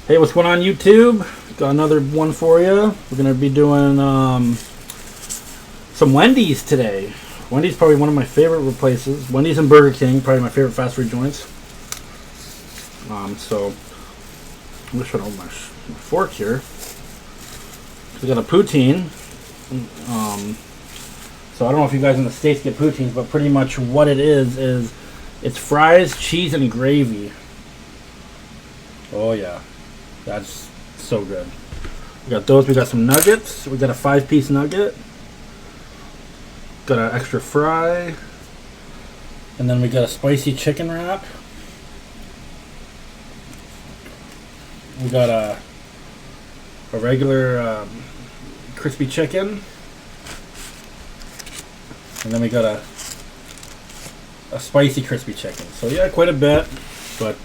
Hey, what's going on YouTube? Got another one for you. We're going to be doing some Wendy's today. Wendy's probably one of my favorite places. Wendy's and Burger King, probably my favorite fast food joints. So I'm just trying to open my fork here. We got a poutine. So I don't know if you guys in the States get poutines, but pretty much what it is it's fries, cheese, and gravy. Oh yeah. That's so good. We got those. We got some nuggets. We got a 5-piece nugget. Got an extra fry. And then we got a spicy chicken wrap. We got a regular crispy chicken. And then we got a spicy crispy chicken. So yeah, quite a bit. But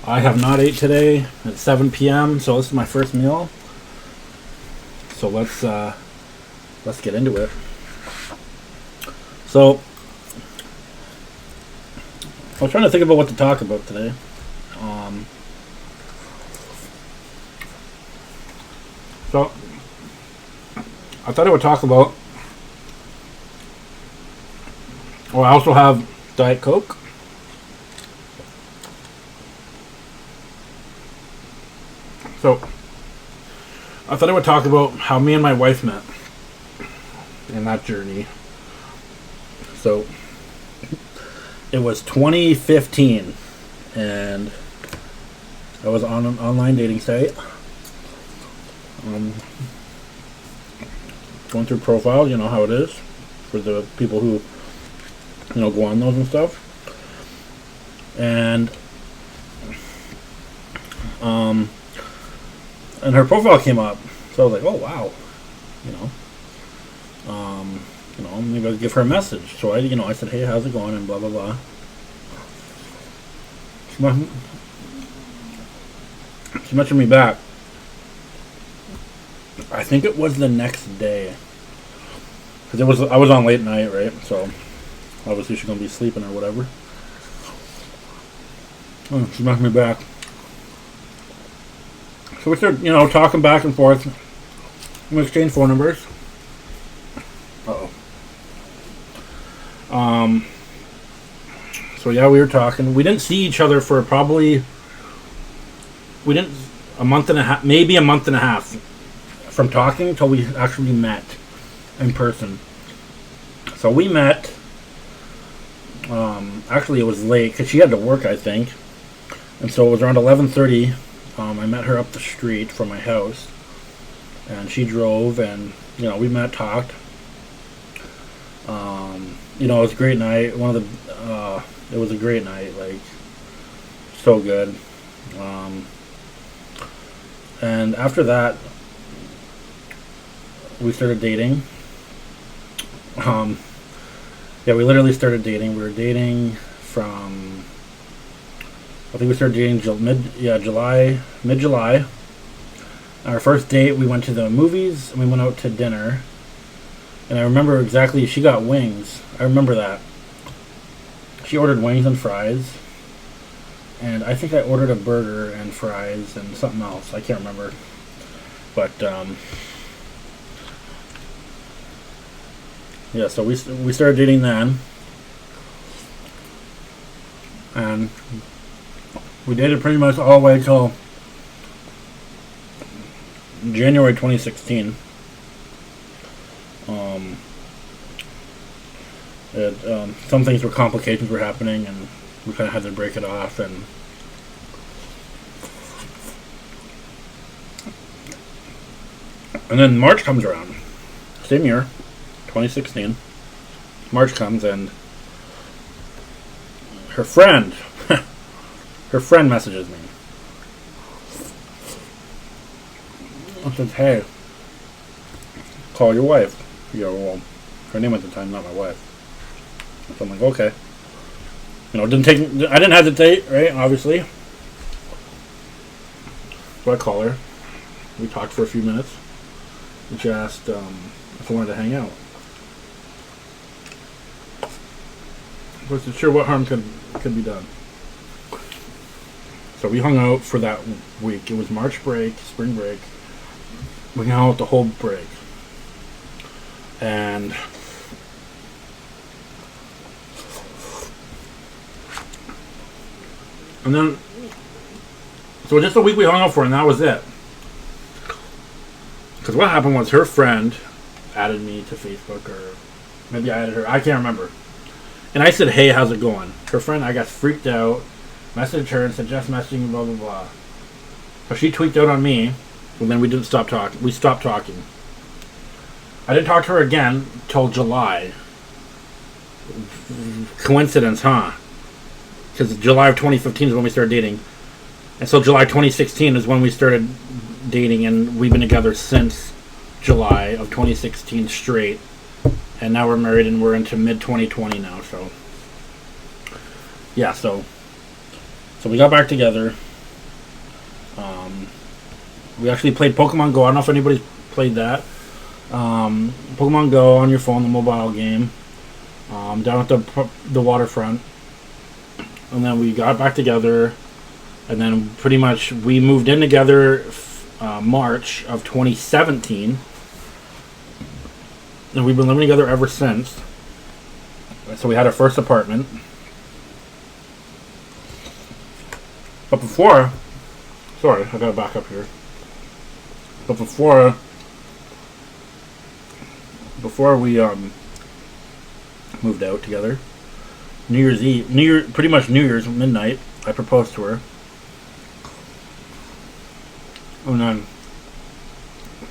I have not ate today at 7 p.m. So this is my first meal. So let's get into it. So I was trying to think about what to talk about today. So I thought I would talk about. Oh, I also have Diet Coke. So I thought I would talk about how me and my wife met in that journey. So it was 2015, and I was on an online dating site. Going through profiles, you know how it is for the people who go on those and stuff. And her profile came up, so I was like, "Oh wow, maybe I'll give her a message." So I said, "Hey, how's it going?" and blah blah blah. She messaged me back. I think it was the next day, because I was on late night, right? So obviously she's gonna be sleeping or whatever. She messaged me back. So we started, talking back and forth. We exchanged phone numbers. So yeah, we were talking. We didn't see each other for probably a month and a half, maybe a month and a half from talking until we actually met in person. So we met. Actually, it was late because she had to work, I think, and so it was around 11:30. I met her up the street from my house, and she drove, and we met, talked. It was a great night. It was a great night, like so good. And after that, we started dating. Yeah, we literally started dating. We were dating from, I think we started dating mid-July. Our first date, we went to the movies, and we went out to dinner. And I remember exactly, she got wings. I remember that. She ordered wings and fries. And I think I ordered a burger and fries and something else. I can't remember. But, yeah, so we started dating then. And we dated pretty much all the way till January 2016. Some things were complications were happening, and we kind of had to break it off. And then March comes around, same year, 2016. March comes, and her friend messages me. I said, "Hey, call your wife." Well, her name at the time, not my wife. So I'm like, okay. I didn't hesitate, right? Obviously. So I call her. We talked for a few minutes. And she asked if I wanted to hang out. I wasn't sure what harm could be done. So we hung out for that week. It was March break, spring break. We hung out the whole break. And then, so just a week we hung out for, and that was it. Because what happened was her friend added me to Facebook, or maybe I added her. I can't remember. And I said, hey, how's it going? Her friend, I got freaked out, messaged her and said, just messaging, blah, blah, blah. So she tweaked out on me, and then we didn't stop talking. We stopped talking. I didn't talk to her again till July. Coincidence, huh? Because July of 2015 is when we started dating. And so July 2016 is when we started dating, and we've been together since July of 2016 straight. And now we're married, and we're into mid-2020 now, so... Yeah, so we got back together. We actually played Pokemon Go. I don't know if anybody's played that. Pokemon Go on your phone, the mobile game. Down at the waterfront. And then we got back together. And then pretty much we moved in together March of 2017. And we've been living together ever since. So we had our first apartment. But before... Sorry, I gotta back up here. But before we moved out together, New Year's pretty much New Year's midnight, I proposed to her. And then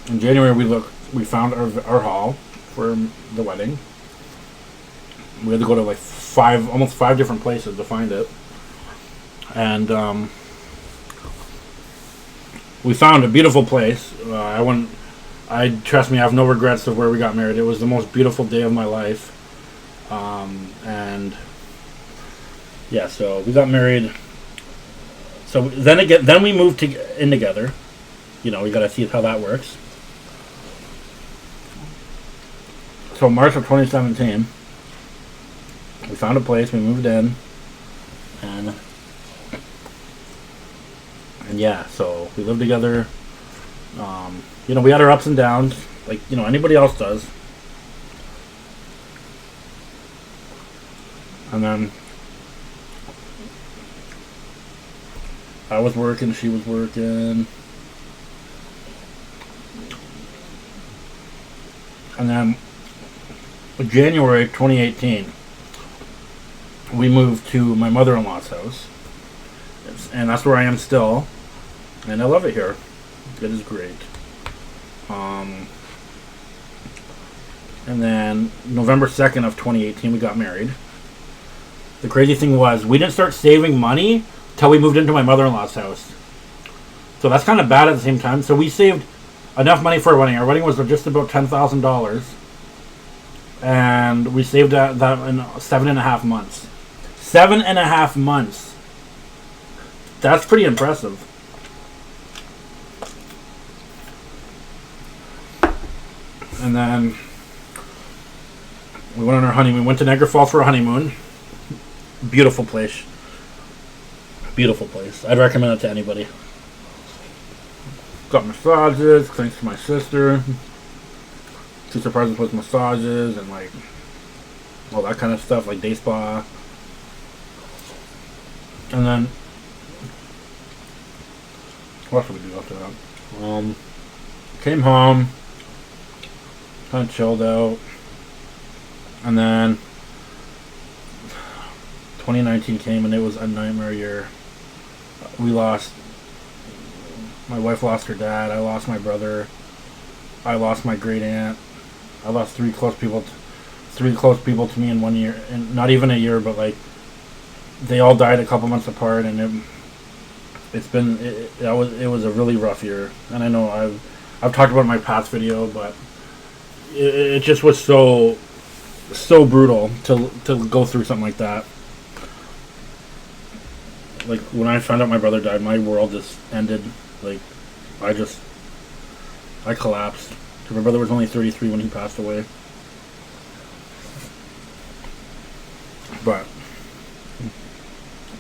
in January we found our hall for the wedding. We had to go to like almost five different places to find it. And we found a beautiful place. Trust me, I have no regrets of where we got married. It was the most beautiful day of my life. And yeah, so we got married. So then we moved in together. You know, we got to see how that works. So March of 2017, we found a place. We moved in, and yeah, so we lived together. You know, we had our ups and downs, like, you know, anybody else does. And then I was working, she was working. And then in January 2018, we moved to my mother-in-law's house. And that's where I am still. And I love it here. It is great. And then November 2nd of 2018, we got married. The crazy thing was, we didn't start saving money till we moved into my mother-in-law's house. So that's kind of bad at the same time. So we saved enough money for our wedding. Our wedding was just about $10,000. And we saved that in 7.5 months. 7.5 months. That's pretty impressive. And then we went on our honeymoon. We went to Niagara Falls for a honeymoon. Beautiful place. Beautiful place. I'd recommend it to anybody. Got massages, thanks to my sister. She surprised us with massages and like all that kind of stuff, like day spa. And then what else did we do after that? Came home, kind of chilled out, and then 2019 came and it was a nightmare year. My wife lost her dad, I lost my brother, I lost my great aunt, I lost three close people to me in 1 year, and not even a year, but like they all died a couple months apart, and it was a really rough year. And I know I've talked about it in my past video, but it just was so brutal to go through something like that. Like when I found out my brother died, my world just ended. Like I collapsed. My brother was only 33 when he passed away. But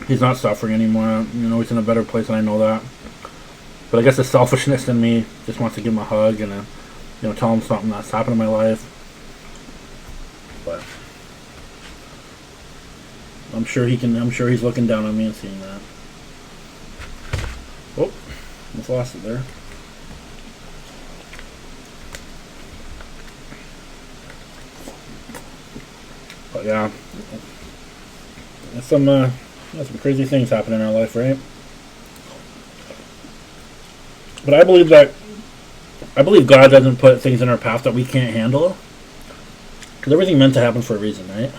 He's not suffering anymore. You know, he's in a better place, and I know that. But I guess the selfishness in me just wants to give him a hug and, tell him something that's happened in my life. But I'm sure he's looking down on me and seeing that. Oh, almost lost it there. But yeah, some crazy things happen in our life, right? But I believe God doesn't put things in our path that we can't handle. Because everything's meant to happen for a reason, right?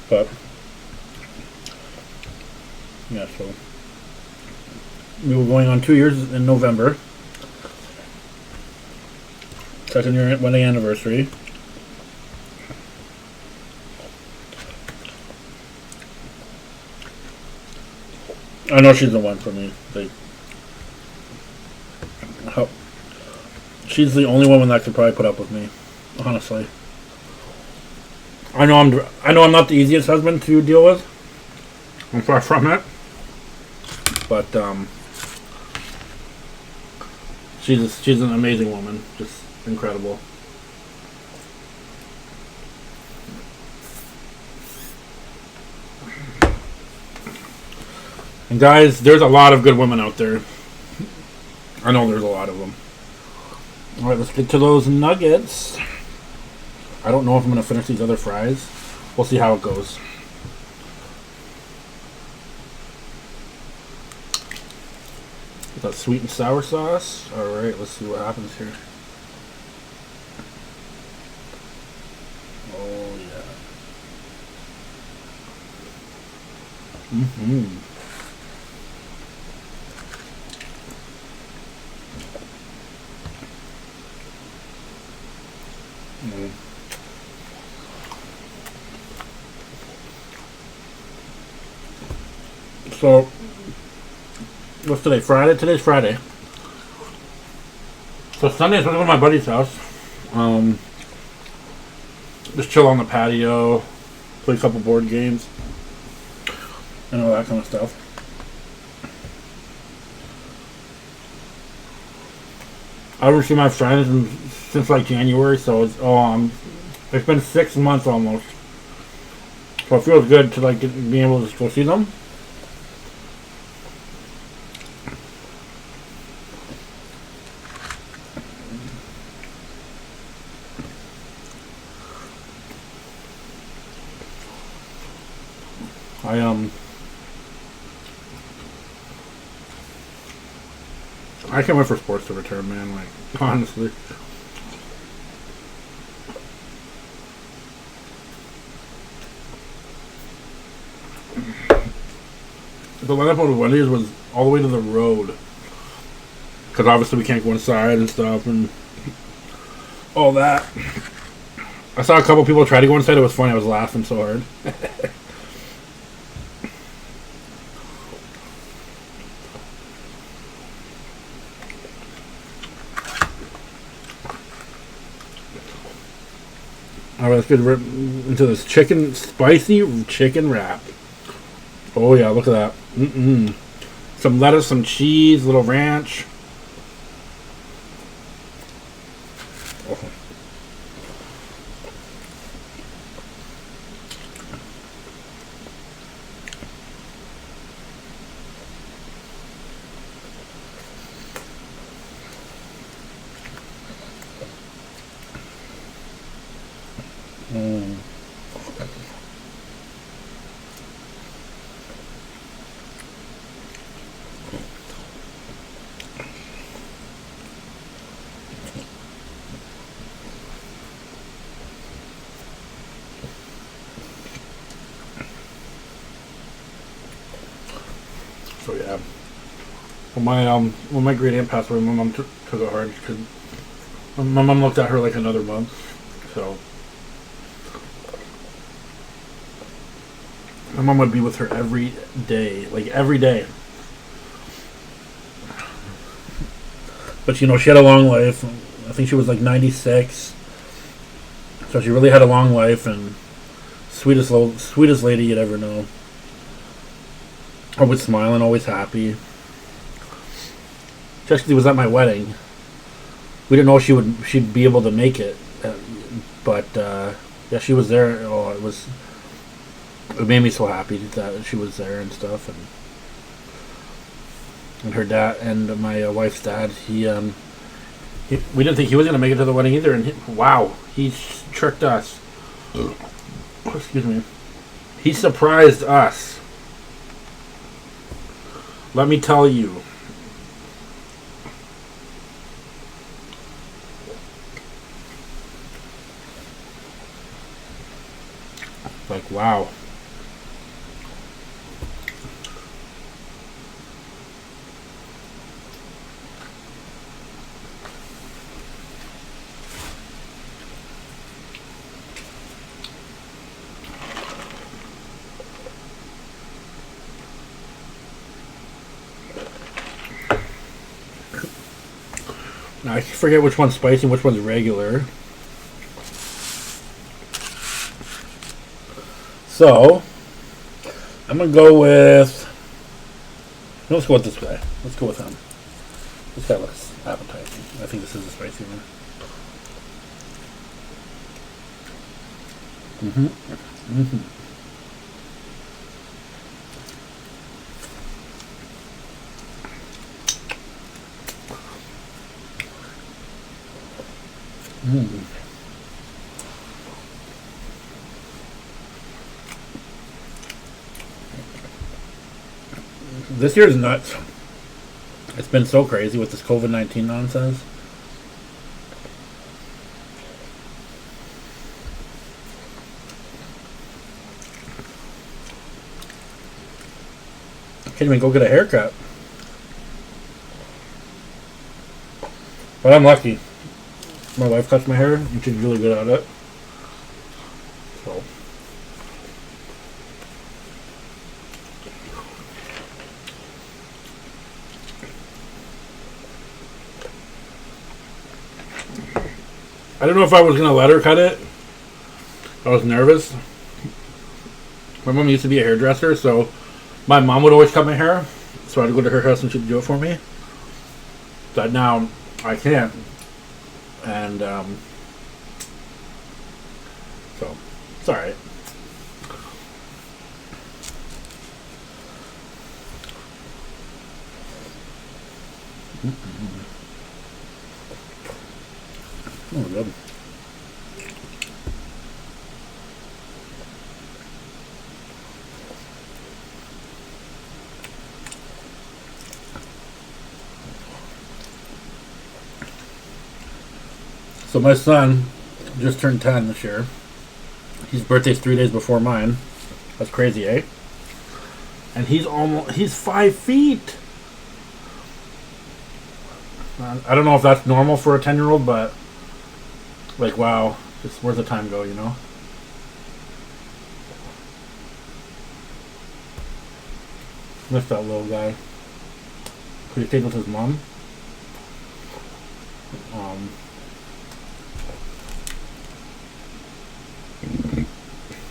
But yeah, so we were going on 2 years in November. Second year wedding anniversary. I know she's the one for me. She's the only woman that could probably put up with me, honestly. I know I'm not the easiest husband to deal with. I'm far from it. But she's an amazing woman, just incredible. And guys, there's a lot of good women out there. I know there's a lot of them. Alright, let's get to those nuggets. I don't know if I'm going to finish these other fries. We'll see how it goes. That sweet and sour sauce. Alright, let's see what happens here. Oh, yeah. Mm-hmm. So, what's today? Friday? Today's Friday. So Sunday is going to go to my buddy's house. Just chill on the patio, play a couple board games, and all that kind of stuff. I haven't seen my friends since like January, so it's been 6 months almost. So it feels good to like be able to go see them. I can't wait for sports to return, man. Like, honestly. The lineup of Wendy's was all the way to the road. Because obviously we can't go inside and stuff and all that. I saw a couple people try to go inside. It was funny. I was laughing so hard. Alright, let's get into this spicy chicken wrap. Oh yeah, look at that. Some lettuce, some cheese, little ranch. Oh. So yeah, when my great aunt passed away, my mom took it hard because my mom looked at her like another mom. So my mom would be with her every day, like every day. But you know, she had a long life. I think she was like 96, so she really had a long life and sweetest lady you'd ever know. Always smiling, always happy. She actually was at my wedding. We didn't know she'd be able to make it, but yeah, she was there. Oh, it made me so happy that she was there and stuff, and her dad and my wife's dad. We didn't think he was gonna make it to the wedding either, and wow, he tricked us. Excuse me. He surprised us. Let me tell you. Like, wow. Now, I forget which one's spicy and which one's regular. So, I'm going to go with... Let's go with this guy. Let's go with him. This guy looks appetizing. I think this is a spicy one. This year is nuts. It's been so crazy with this COVID-19 nonsense. I can't even go get a haircut. But I'm lucky. My wife cuts my hair and she's really good at it. So. I don't know if I was going to let her cut it. I was nervous. My mom used to be a hairdresser, so my mom would always cut my hair. So I'd go to her house and she'd do it for me. But now I can't. And so it's alright. Oh, good. So my son just turned 10 this year. His birthday's 3 days before mine. That's crazy, eh? And he's 5 feet. I don't know if that's normal for a 10-year-old, but like, wow, just where'd the time go, you know? Miss that little guy. He stayed with his mom.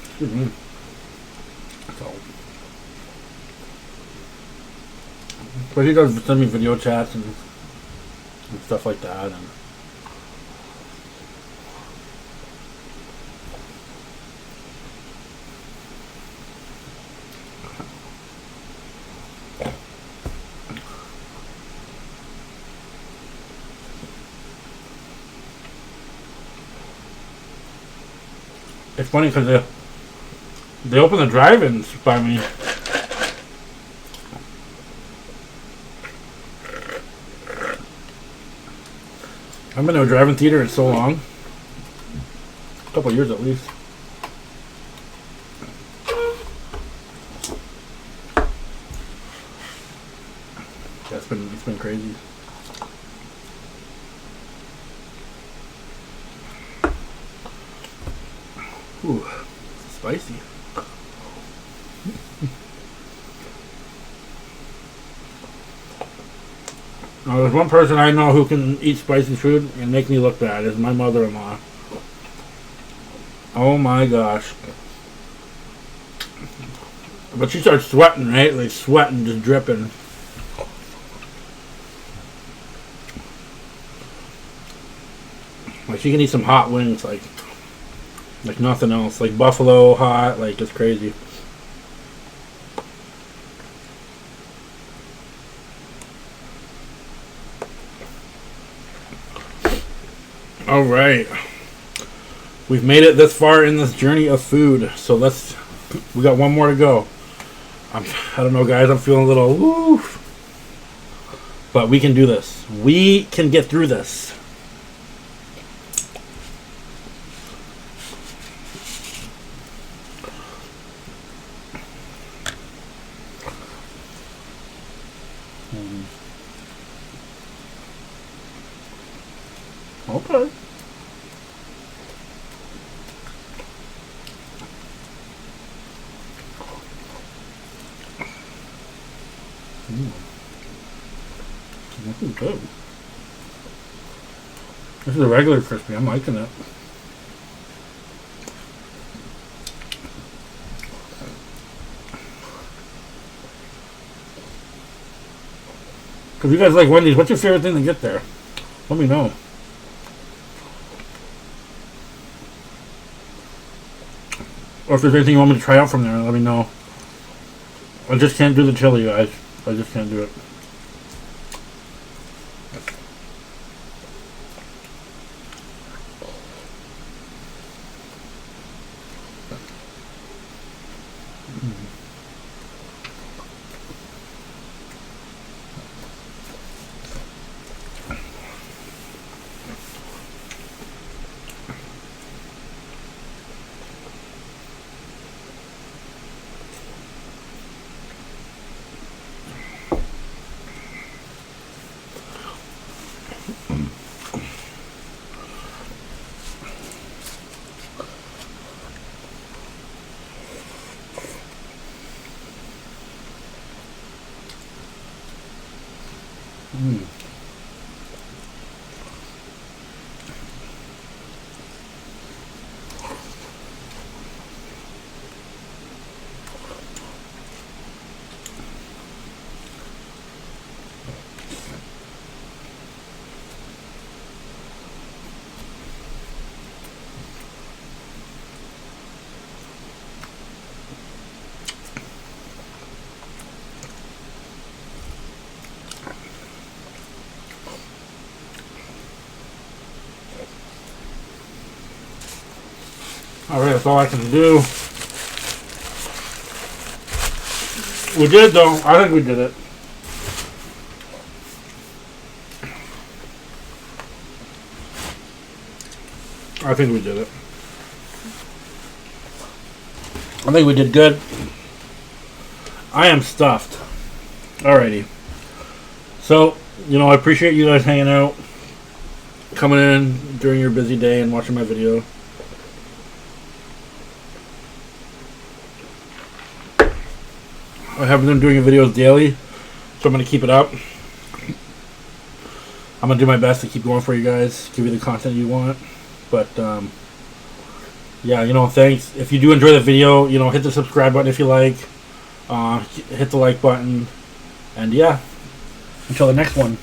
Excuse me. So, but he does send me video chats and stuff like that, and it's funny because they open the drive-ins by me. I've been to a drive-in theater in so long. A couple of years at least. Yeah, it's been crazy. Ooh, spicy. Now, there's one person I know who can eat spicy food and make me look bad. Is my mother-in-law. Oh my gosh. But she starts sweating, right? Like sweating, just dripping. Like she can eat some hot wings, like nothing else. Like buffalo hot, like it's crazy. All right, we've made it this far in this journey of food. So we got one more to go. I don't know, guys. I'm feeling a little woo, but we can do this. We can get through this. Okay. This is good. This is a regular crispy. I'm liking it. If you guys like Wendy's, what's your favorite thing to get there? Let me know. Or if there's anything you want me to try out from there, let me know. I just can't do the chili, guys. I just can't do it. Alright, that's all I can do. We did it though. I think we did it. I think we did it. I think we did good. I am stuffed. Alrighty. So, I appreciate you guys hanging out, coming in during your busy day and watching my video. I haven't been doing videos daily, so I'm going to keep it up. I'm going to do my best to keep going for you guys, give you the content you want. But, yeah, thanks. If you do enjoy the video, hit the subscribe button if you like. Hit the like button. And, yeah, until the next one.